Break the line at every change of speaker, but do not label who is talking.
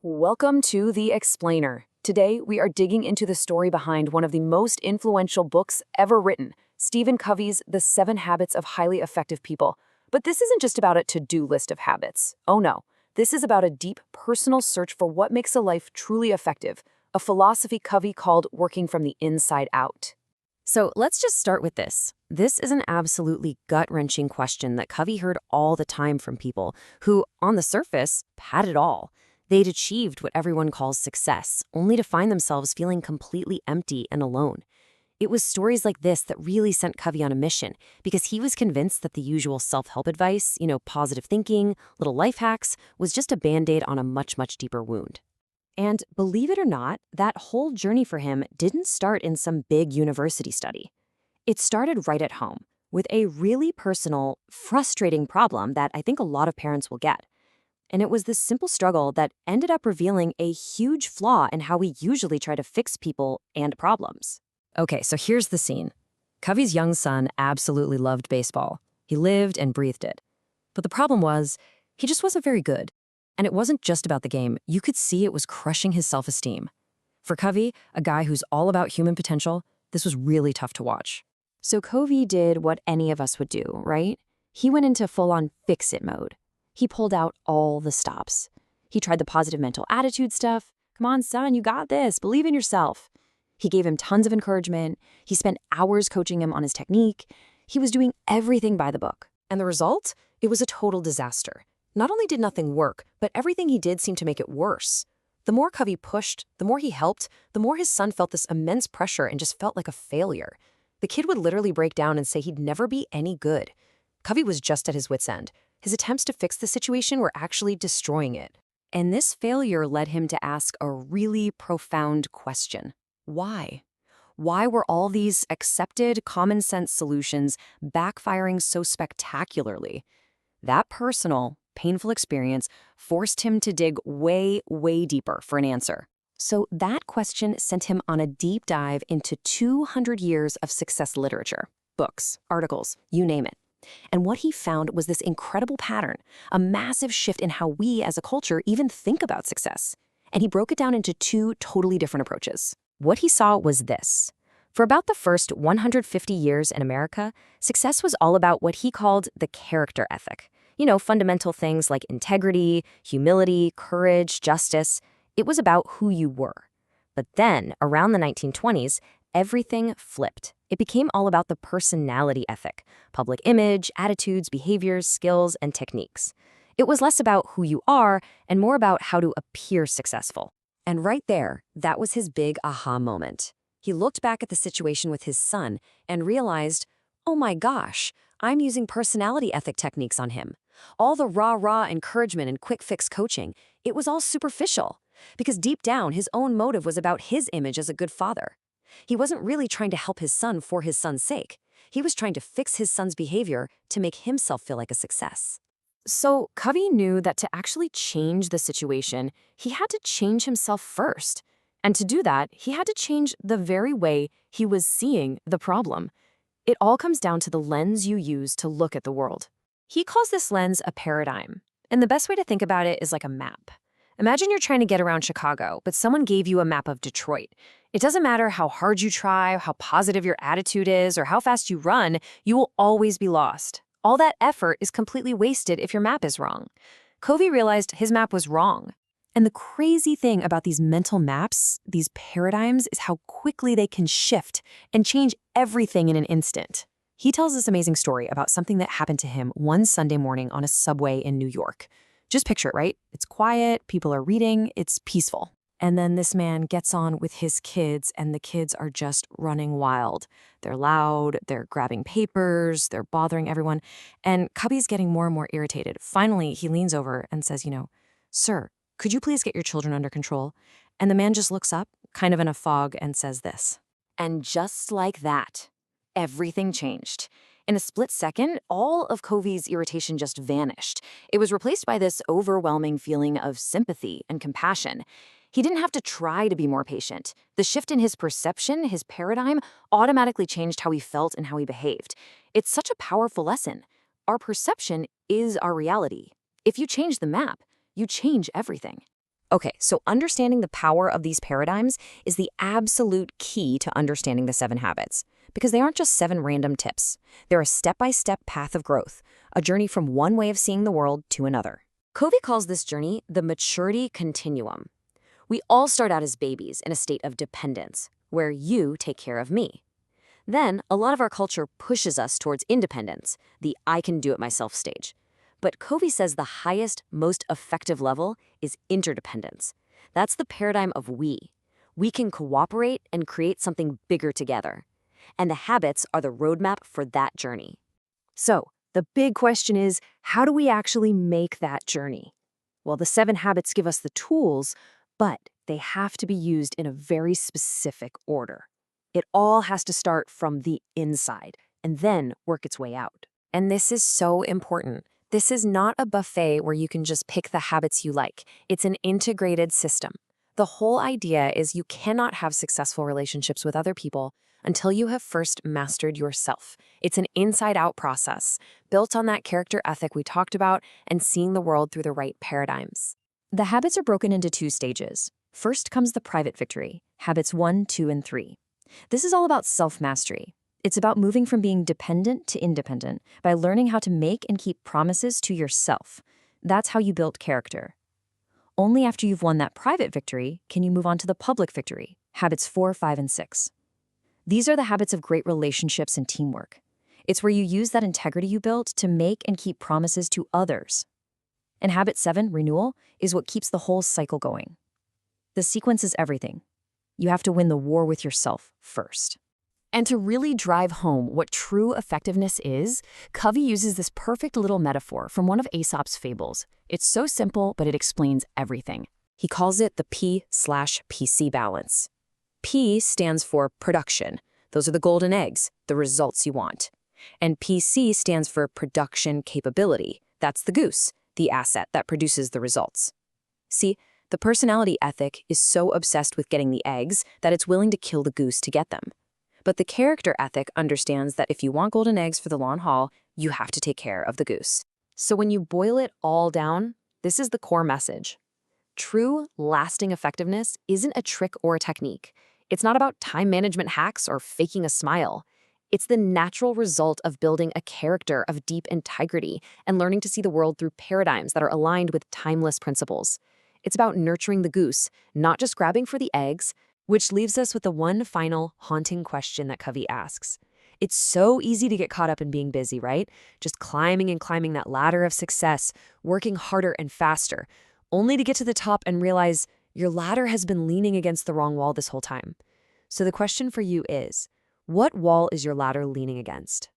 Welcome to The Explainer. Today, we are digging into the story behind one of the most influential books ever written, Stephen Covey's The 7 Habits of Highly Effective People. But this isn't just about a to-do list of habits. Oh no, this is about a deep, personal search for what makes a life truly effective, a philosophy Covey called working from the inside out.
So let's just start with this. This is an absolutely gut-wrenching question that Covey heard all the time from people who, on the surface, had it all. They'd achieved what everyone calls success, only to find themselves feeling completely empty and alone. It was stories like this that really sent Covey on a mission, because he was convinced that the usual self-help advice, positive thinking, little life hacks, was just a band-aid on a much, much deeper wound. And believe it or not, that whole journey for him didn't start in some big university study. It started right at home, with a really personal, frustrating problem that I think a lot of parents will get. And it was this simple struggle that ended up revealing a huge flaw in how we usually try to fix people and problems. Okay, so here's the scene. Covey's young son absolutely loved baseball. He lived and breathed it. But the problem was, he just wasn't very good. And it wasn't just about the game. You could see it was crushing his self-esteem. For Covey, a guy who's all about human potential, this was really tough to watch. So Covey did what any of us would do, right? He went into full-on fix-it mode. He pulled out all the stops. He tried the positive mental attitude stuff. Come on, son, you got this. Believe in yourself. He gave him tons of encouragement. He spent hours coaching him on his technique. He was doing everything by the book. And the result? It was a total disaster. Not only did nothing work, but everything he did seemed to make it worse. The more Covey pushed, the more he helped, the more his son felt this immense pressure and just felt like a failure. The kid would literally break down and say he'd never be any good. Covey was just at his wit's end. His attempts to fix the situation were actually destroying it. And this failure led him to ask a really profound question. Why? Why were all these accepted, common-sense solutions backfiring so spectacularly? That personal, painful experience forced him to dig way, way deeper for an answer. So that question sent him on a deep dive into 200 years of success literature, books, articles, you name it. And what he found was this incredible pattern, a massive shift in how we as a culture even think about success. And he broke it down into 2 totally different approaches. What he saw was this. For about the first 150 years in America, success was all about what he called the character ethic. Fundamental things like integrity, humility, courage, justice. It was about who you were. But then, around the 1920s, everything flipped. It became all about the personality ethic, public image, attitudes, behaviors, skills, and techniques. It was less about who you are and more about how to appear successful. And right there, that was his big aha moment. He looked back at the situation with his son and realized, oh my gosh, I'm using personality ethic techniques on him. All the rah-rah encouragement and quick-fix coaching, it was all superficial. Because deep down, his own motive was about his image as a good father. He wasn't really trying to help his son for his son's sake. He was trying to fix his son's behavior to make himself feel like a success. So Covey knew that to actually change the situation, he had to change himself first. And to do that, he had to change the very way he was seeing the problem. It all comes down to the lens you use to look at the world. He calls this lens a paradigm. And the best way to think about it is like a map. Imagine you're trying to get around Chicago, but someone gave you a map of Detroit. It doesn't matter how hard you try, how positive your attitude is, or how fast you run, you will always be lost. All that effort is completely wasted if your map is wrong. Covey realized his map was wrong. And the crazy thing about these mental maps, these paradigms, is how quickly they can shift and change everything in an instant. He tells this amazing story about something that happened to him one Sunday morning on a subway in New York. Just picture it, right? It's quiet, people are reading, it's peaceful. And then this man gets on with his kids, and the kids are just running wild. They're loud, they're grabbing papers, they're bothering everyone. And Cubby's getting more and more irritated. Finally, he leans over and says, sir, could you please get your children under control? And the man just looks up, kind of in a fog, and says this. And just like that, everything changed. In a split second, all of Covey's irritation just vanished. It was replaced by this overwhelming feeling of sympathy and compassion. He didn't have to try to be more patient. The shift in his perception, his paradigm, automatically changed how he felt and how he behaved. It's such a powerful lesson. Our perception is our reality. If you change the map, you change everything. Okay, so understanding the power of these paradigms is the absolute key to understanding the 7 habits. Because they aren't just 7 random tips. They're a step-by-step path of growth, a journey from one way of seeing the world to another. Covey calls this journey the maturity continuum. We all start out as babies in a state of dependence, where you take care of me. Then, a lot of our culture pushes us towards independence, the I can do it myself stage. But Covey says the highest, most effective level is interdependence. That's the paradigm of we. We can cooperate and create something bigger together. And the habits are the roadmap for that journey. So, the big question is, how do we actually make that journey? Well, the 7 habits give us the tools, but they have to be used in a very specific order. It all has to start from the inside and then work its way out. And this is so important. This is not a buffet where you can just pick the habits you like. It's an integrated system. The whole idea is you cannot have successful relationships with other people until you have first mastered yourself. It's an inside-out process, built on that character ethic we talked about and seeing the world through the right paradigms. The habits are broken into 2 stages. First comes the private victory, habits 1, 2, and 3. This is all about self-mastery. It's about moving from being dependent to independent by learning how to make and keep promises to yourself. That's how you build character. Only after you've won that private victory can you move on to the public victory, habits 4, 5, and 6. These are the habits of great relationships and teamwork. It's where you use that integrity you built to make and keep promises to others. And habit 7, renewal, is what keeps the whole cycle going. The sequence is everything. You have to win the war with yourself first. And to really drive home what true effectiveness is, Covey uses this perfect little metaphor from one of Aesop's fables. It's so simple, but it explains everything. He calls it the P/PC balance. P stands for production. Those are the golden eggs, the results you want. And PC stands for production capability. That's the goose, the asset that produces the results. See, the personality ethic is so obsessed with getting the eggs that it's willing to kill the goose to get them. But the character ethic understands that if you want golden eggs for the long haul, you have to take care of the goose. So when you boil it all down, this is the core message. True, lasting effectiveness isn't a trick or a technique. It's not about time management hacks or faking a smile. It's the natural result of building a character of deep integrity and learning to see the world through paradigms that are aligned with timeless principles. It's about nurturing the goose, not just grabbing for the eggs, which leaves us with the one final haunting question that Covey asks. It's so easy to get caught up in being busy, right? Just climbing and climbing that ladder of success, working harder and faster, only to get to the top and realize your ladder has been leaning against the wrong wall this whole time. So the question for you is, what wall is your ladder leaning against?